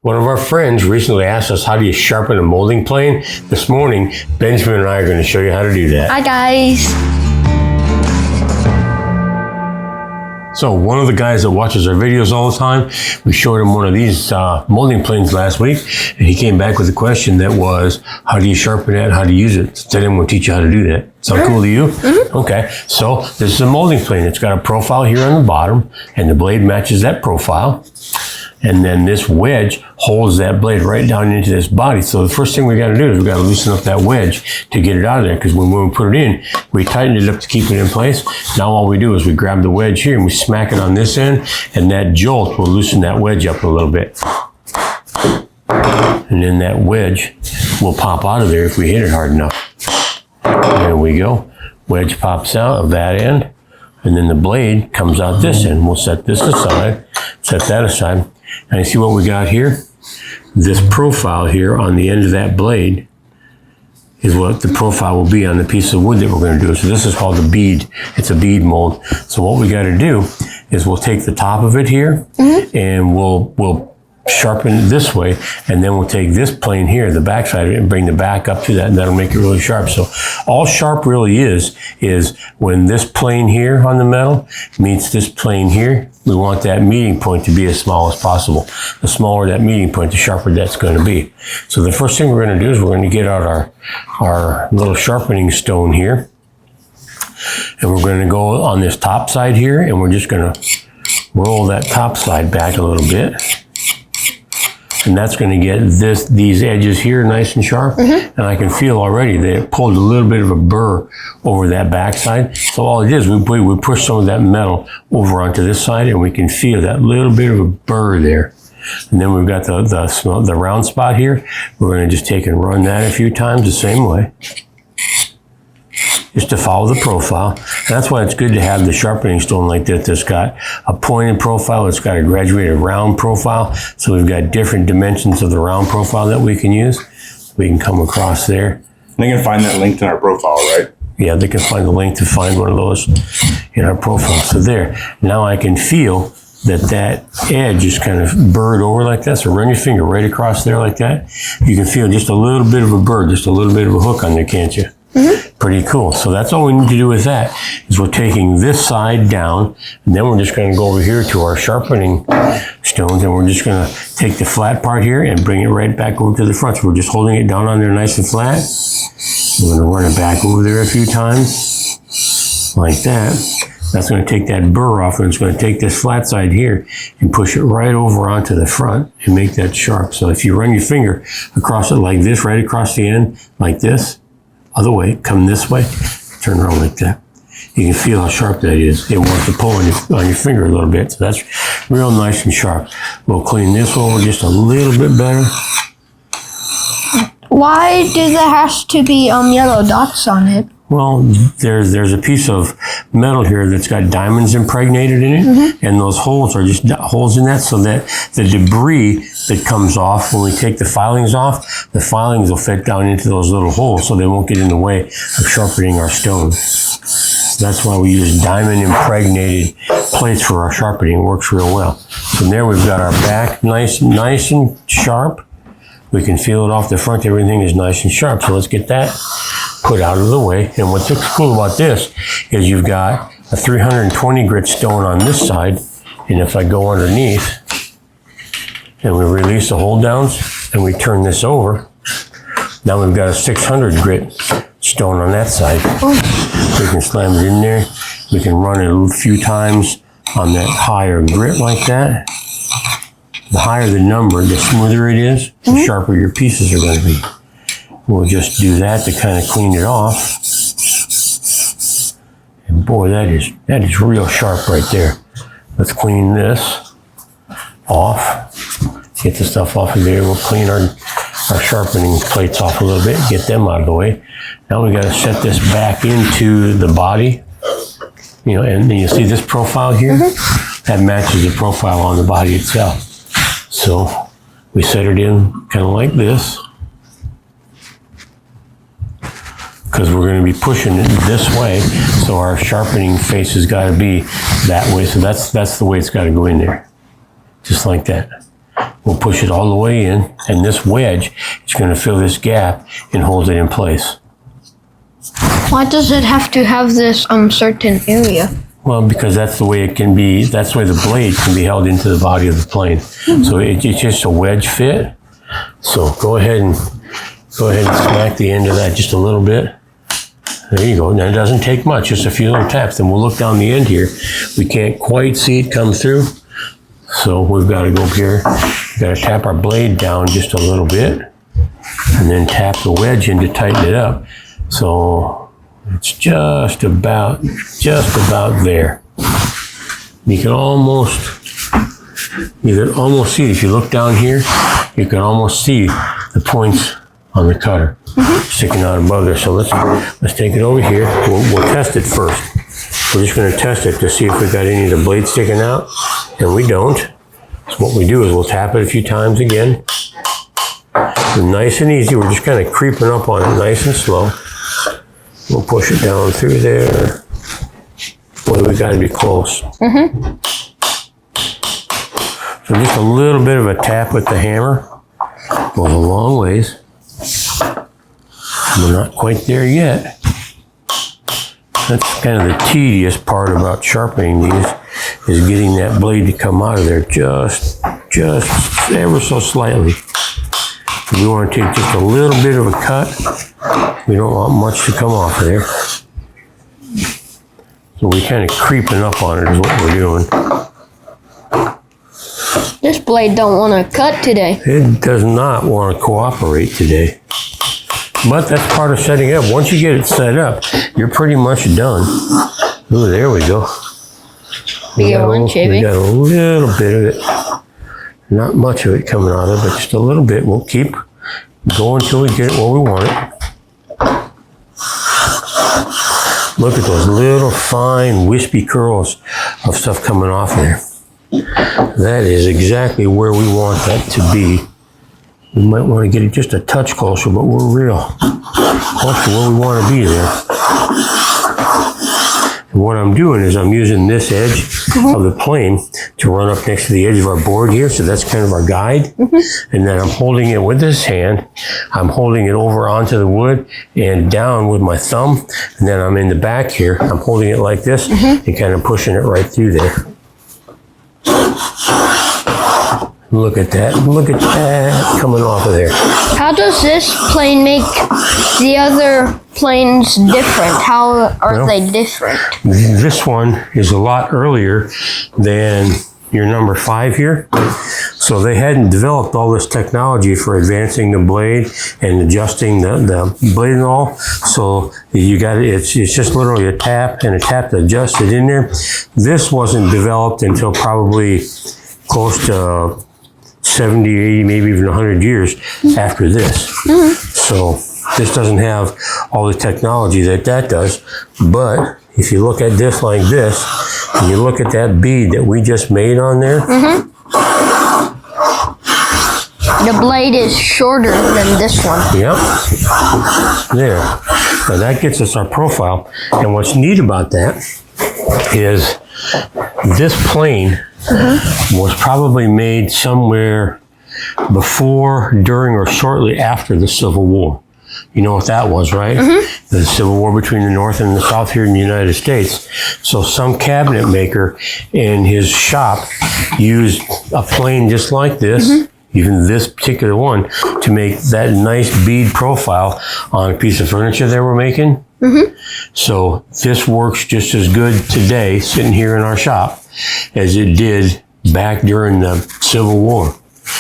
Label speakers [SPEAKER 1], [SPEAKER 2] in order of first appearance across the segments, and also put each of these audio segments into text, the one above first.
[SPEAKER 1] One of our friends recently asked us, how do you sharpen a molding plane? This morning, Benjamin and I are going to show you how to do that.
[SPEAKER 2] Hi guys.
[SPEAKER 1] So one of the guys that watches our videos all the time, we showed him one of these molding planes last week, and he came back with a question that was, how do you sharpen it? How to use it? So today I'm going to teach you how to do that. Sound cool to you? Mm-hmm. Okay, so this is a molding plane. It's got a profile here on the bottom, and the blade matches that profile. And then this wedge holds that blade right down into this body. So the first thing we got to do is we got to loosen up that wedge to get it out of there. Because when we put it in, we tighten it up to keep it in place. Now all we do is we grab the wedge here and we smack it on this end, and that jolt will loosen that wedge up a little bit. And then that wedge will pop out of there if we hit it hard enough. There we go. Wedge pops out of that end, and then the blade comes out this end. We'll set this aside, set that aside. And you see what we got here? This profile here on the end of that blade is what the profile will be on the piece of wood that we're going to do. So this is called the bead. It's a bead mold. So what we got to do is we'll take the top of it here, and we'll sharpen this way, and then we'll take this plane here, the back side of it, and bring the back up to that, and that'll make it really sharp. So all sharp really is when this plane here on the metal meets this plane here, we want that meeting point to be as small as possible. The smaller that meeting point, the sharper that's going to be. So the first thing we're going to do is we're going to get out our little sharpening stone here, and we're going to go on this top side here, and we're just going to roll that top side back a little bit. And that's going to get these edges here nice and sharp. And I can feel already they pulled a little bit of a burr over that backside. So all it is, we push some of that metal over onto this side, and we can feel that little bit of a burr there. And then we've got the round spot here. We're going to just take and run that a few times the same way, just to follow the profile. And that's why it's good to have the sharpening stone like this. It's got a pointed profile. It's got a graduated round profile. So we've got different dimensions of the round profile that we can use. We can come across there.
[SPEAKER 3] They can find that linked in our profile, right?
[SPEAKER 1] Yeah, they can find the link to find one of those in our profile. So there, now I can feel that edge is kind of burred over like that. So run your finger right across there like that. You can feel just a little bit of a burr, just a little bit of a hook on there, can't you? Pretty cool. So that's all we need to do with that is we're taking this side down, and then we're just going to go over here to our sharpening stones, and we're just going to take the flat part here and bring it right back over to the front. So we're just holding it down on there nice and flat. We're going to run it back over there a few times like that. That's going to take that burr off, and it's going to take this flat side here and push it right over onto the front and make that sharp. So if you run your finger across it like this, right across the end like this, other way, come this way, turn around like that. You can feel how sharp that is. It wants to pull on your finger a little bit. So that's real nice and sharp. We'll clean this over just a little bit better.
[SPEAKER 2] Why does it have to be yellow dots on it?
[SPEAKER 1] Well, there's a piece of metal here that's got diamonds impregnated in it, and those holes are just holes in that, so that the debris that comes off when we take the filings off, the filings will fit down into those little holes, so they won't get in the way of sharpening our stones. That's why we use diamond impregnated plates for our sharpening. It works real well. From there, we've got our back nice and sharp. We can feel it off the front. Everything is nice and sharp. So let's get that put out of the way. And what's cool about this is you've got a 320 grit stone on this side. And if I go underneath and we release the hold downs and we turn this over, now we've got a 600 grit stone on that side. We can slam it in there. We can run it a few times on that higher grit like that. The higher the number, the smoother it is, the sharper your pieces are going to be. We'll just do that to kind of clean it off. And boy, that is real sharp right there. Let's clean this off. Get the stuff off of there. We'll clean our sharpening plates off a little bit, get them out of the way. Now we got to set this back into the body. You know, and you see this profile here? That matches the profile on the body itself. So we set it in kind of like this, because we're going to be pushing it this way. So our sharpening face has got to be that way. So that's the way it's got to go in there, just like that. We'll push it all the way in, and this wedge is going to fill this gap and hold it in place.
[SPEAKER 2] Why does it have to have this certain area?
[SPEAKER 1] Well, because that's the way it can be, that's the way the blade can be held into the body of the plane. So it's just a wedge fit. So go ahead and smack the end of that just a little bit. There you go. Now it doesn't take much, just a few little taps. Then we'll look down the end here. We can't quite see it come through. So we've got to go up here. We've got to tap our blade down just a little bit and then tap the wedge in to tighten it up. So it's just about there. You can almost see it. If you look down here, you can almost see the points on the cutter sticking out above there. So let's take it over here. We'll test it first. We're just going to test it to see if we got any of the blade sticking out, and we don't. So what we do is we'll tap it a few times again. And nice and easy. We're just kind of creeping up on it, nice and slow. We'll push it down through there. Boy, we got to be close. So just a little bit of a tap with the hammer goes a long ways. We're not quite there yet. That's kind of the tedious part about sharpening these, is getting that blade to come out of there just ever so slightly. We want to take just a little bit of a cut. We don't want much to come off of there. So we're kind of creeping up on it is what we're doing.
[SPEAKER 2] This blade don't want to cut today.
[SPEAKER 1] It does not want to cooperate today. But that's part of setting it up. Once you get it set up, you're pretty much done. Ooh, there we go. We got a little bit of it. Not much of it coming out of it, but just a little bit. We'll keep going until we get it where we want it. Look at those little fine wispy curls of stuff coming off there. That is exactly where we want that to be. We might want to get it just a touch closer, but we're real close to where we want to be there. And what I'm doing is I'm using this edge of the plane to run up next to the edge of our board here. So that's kind of our guide. And then I'm holding it with this hand. I'm holding it over onto the wood and down with my thumb. And then I'm in the back here. I'm holding it like this and kind of pushing it right through there. Look at that. Look at that coming off of there.
[SPEAKER 2] How does this plane make the other planes different? How are they different?
[SPEAKER 1] This one is a lot earlier than your number 5 here. So they hadn't developed all this technology for advancing the blade and adjusting the blade and all. So you got it's just literally a tap and a tap to adjust it in there. This wasn't developed until probably close to 70, 80, maybe even 100 years after this. So this doesn't have all the technology that does. But if you look at this like this, and you look at that bead that we just made on there.
[SPEAKER 2] The blade is shorter than this one.
[SPEAKER 1] Yep. There. Now that gets us our profile. And what's neat about that is this plane was probably made somewhere before, during, or shortly after the Civil War. You know what that was, right? The Civil War between the North and the South here in the United States. So some cabinet maker in his shop used a plane just like this, even this particular one, to make that nice bead profile on a piece of furniture they were making. So this works just as good today, sitting here in our shop, as it did back during the Civil War.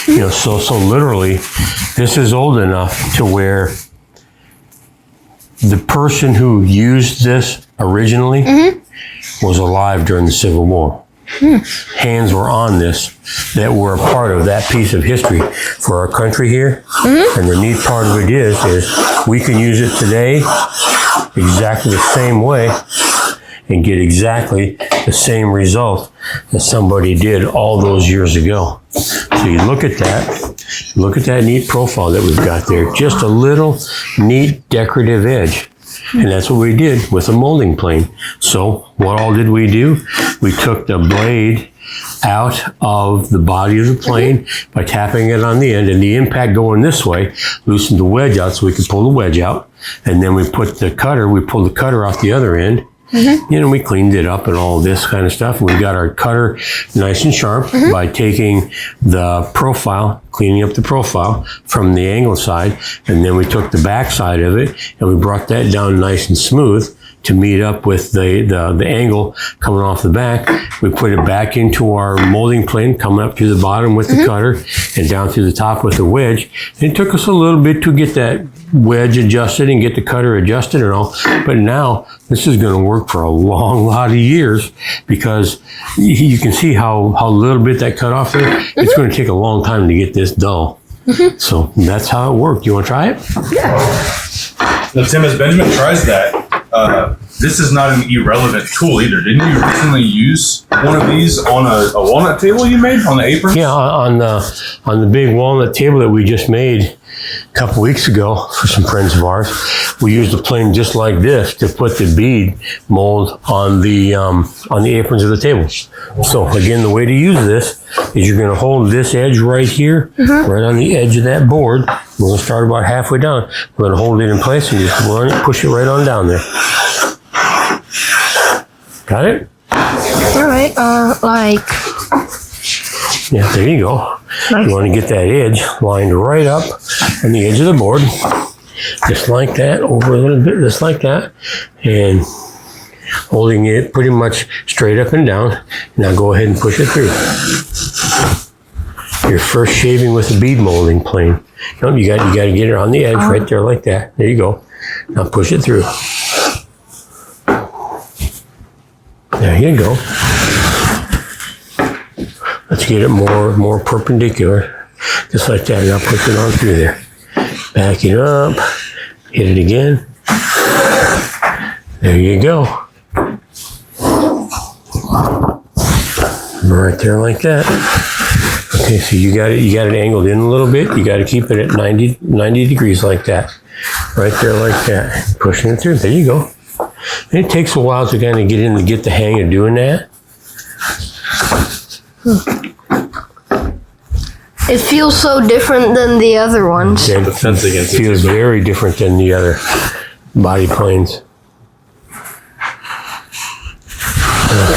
[SPEAKER 1] You know, so literally, this is old enough to where the person who used this originally was alive during the Civil War. Hands were on this that were a part of that piece of history for our country here. And the neat part of it is we can use it today exactly the same way and get exactly the same result that somebody did all those years ago. So you look at that neat profile that we've got there, just a little neat decorative edge. And that's what we did with a molding plane. So what all did we do? We took the blade out of the body of the plane by tapping it on the end, and the impact going this way loosened the wedge out so we could pull the wedge out. And then we pulled the cutter off the other end. You know, we cleaned it up and all this kind of stuff. We got our cutter nice and sharp by taking the profile, cleaning up the profile from the angle side, and then we took the back side of it and we brought that down nice and smooth to meet up with the angle coming off the back. We put it back into our molding plane, coming up to the bottom with the cutter and down through the top with the wedge. And it took us a little bit to get that wedge adjusted and get the cutter adjusted and all, but now this is going to work for a long lot of years because you can see how little bit that cut off there. It's going to take a long time to get this dull. So that's how it worked. You want to try it?
[SPEAKER 2] Yeah.
[SPEAKER 3] Now, Tim, as Benjamin tries that, this is not an irrelevant tool either. Didn't you recently use one of these on a walnut table you made on the apron?
[SPEAKER 1] Yeah, on the big walnut table that we just made a couple weeks ago for some friends of ours, we used a plane just like this to put the bead mold on the aprons of the tables. So again, the way to use this is you're going to hold this edge right here, right on the edge of that board. We're going to start about halfway down. We're going to hold it in place and just run it, push it right on down there. Got it?
[SPEAKER 2] All right.
[SPEAKER 1] Yeah, there you go. Nice. You want to get that edge lined right up on the edge of the board. Just like that, over a little bit, just like that. And holding it pretty much straight up and down. Now go ahead and push it through. Your first shaving with a bead molding plane. You got to get it on the edge right there like that. There you go. Now push it through. There you go. Let's get it more perpendicular. Just like that. Now push it on through there. Back it up. Hit it again. There you go. Right there like that. Okay, so you got it angled in a little bit. You got to keep it at 90 degrees like that. Right there like that. Pushing it through. There you go. And it takes a while to kind of get the hang of doing that.
[SPEAKER 2] It feels so different than the other ones.
[SPEAKER 1] It feels very different than the other body planes.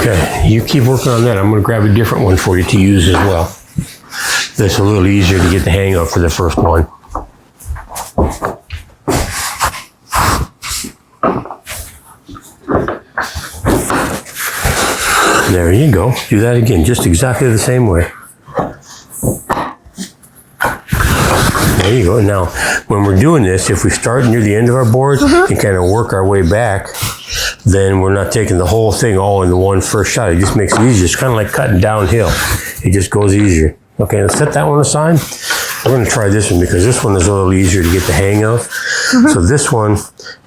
[SPEAKER 1] Okay, you keep working on that. I'm going to grab a different one for you to use as well. That's a little easier to get the hang of for the first one. There you go. Do that again, just exactly the same way. There you go. Now, when we're doing this, if we start near the end of our board and kind of work our way back, then we're not taking the whole thing all in the one first shot. It just makes it easier. It's kind of like cutting downhill. It just goes easier. Okay, let's set that one aside. We're going to try this one because this one is a little easier to get the hang of. So this one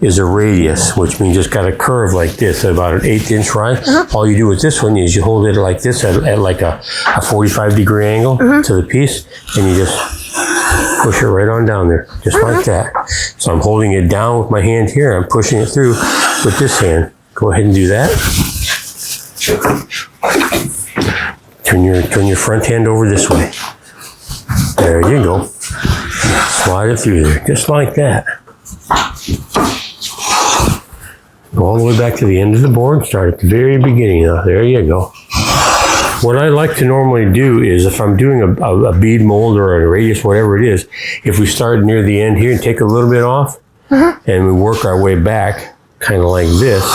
[SPEAKER 1] is a radius, which means it's got a curve like this, about an 1/8 inch right. All you do with this one is you hold it like this at like a 45-degree angle to the piece, and you just push it right on down there, just like that. So I'm holding it down with my hand here. I'm pushing it through with this hand. Go ahead and do that. Turn your front hand over this way. There you go. Slide it through there, just like that. Go all the way back to the end of the board. Start at the very beginning. Now, there you go. What I like to normally do is if I'm doing a bead mold or a radius, whatever it is, if we start near the end here and take a little bit off and we work our way back kind of like this,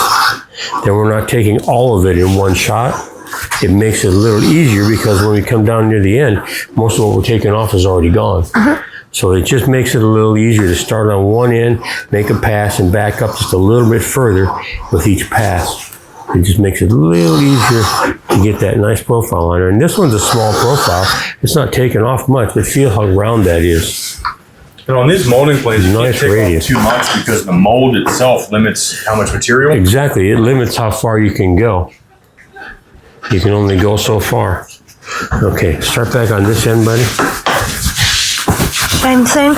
[SPEAKER 1] then we're not taking all of it in one shot. It makes it a little easier because when we come down near the end, most of what we're taking off is already gone. So it just makes it a little easier to start on one end, make a pass, and back up just a little bit further with each pass. It just makes it a little easier to get that nice profile on there. And this one's a small profile. It's not taking off much, but feel how round that is.
[SPEAKER 3] And on these molding planes, you
[SPEAKER 1] Nice
[SPEAKER 3] can't take
[SPEAKER 1] radius.
[SPEAKER 3] off too much because the mold itself limits how much material.
[SPEAKER 1] Exactly. It limits how far you can go. You can only go so far. Okay, start back on this end, buddy.
[SPEAKER 2] Same thing.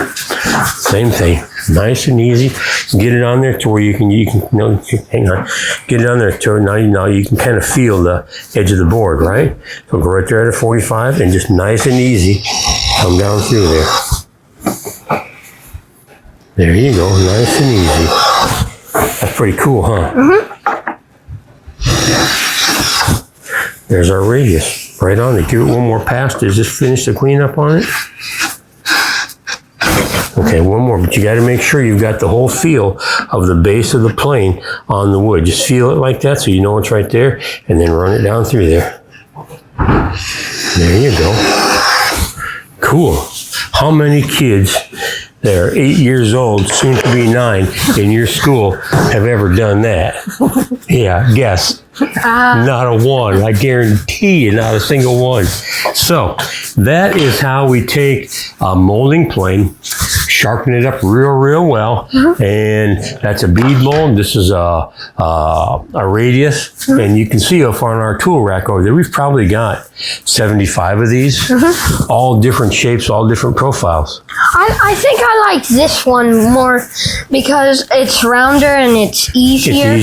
[SPEAKER 1] Same thing. Nice and easy. Get it on there to where you can no, hang on. Get it on there to now you can kind of feel the edge of the board, right? So go right there at a 45 and just nice and easy come down through there. There you go, nice and easy. That's pretty cool, huh? There's our radius, right on it. Give it one more pass to just finish the cleanup on it. Okay, one more, but you got to make sure you've got the whole feel of the base of the plane on the wood. Just feel it like that so you know it's right there, and then run it down through there. There you go. Cool. How many kids that are 8 years old, soon to be 9, in your school have ever done that? Yeah, guess. Not a one. I guarantee you, not a single one. So that is how we take a molding plane, sharpen it up real well, and that's a bead mold. This is a radius, and you can see up on our tool rack over there, we've probably got 75 of these, all different shapes, all different profiles.
[SPEAKER 2] I think I like this one more because it's rounder and it's easier.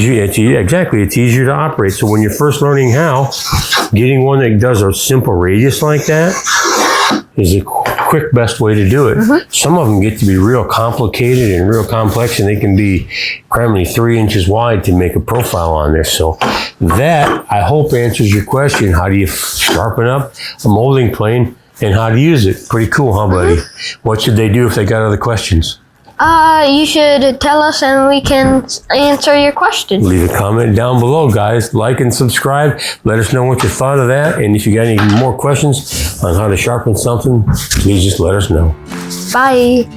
[SPEAKER 1] Exactly. It's easier to operate. So when you're first learning how, getting one that does a simple radius like that is a quick best way to do it. Some of them get to be real complicated and real complex, and they can be probably 3 inches wide to make a profile on there. So that, I hope, answers your question. How do you sharpen up a molding plane and how to use it? Pretty cool, huh, buddy? What should they do if they got other questions?
[SPEAKER 2] You should tell us and we can answer your question.
[SPEAKER 1] Leave a comment down below, guys. Like and subscribe. Let us know what you thought of that. And if you got any more questions on how to sharpen something, please just let us know.
[SPEAKER 2] Bye.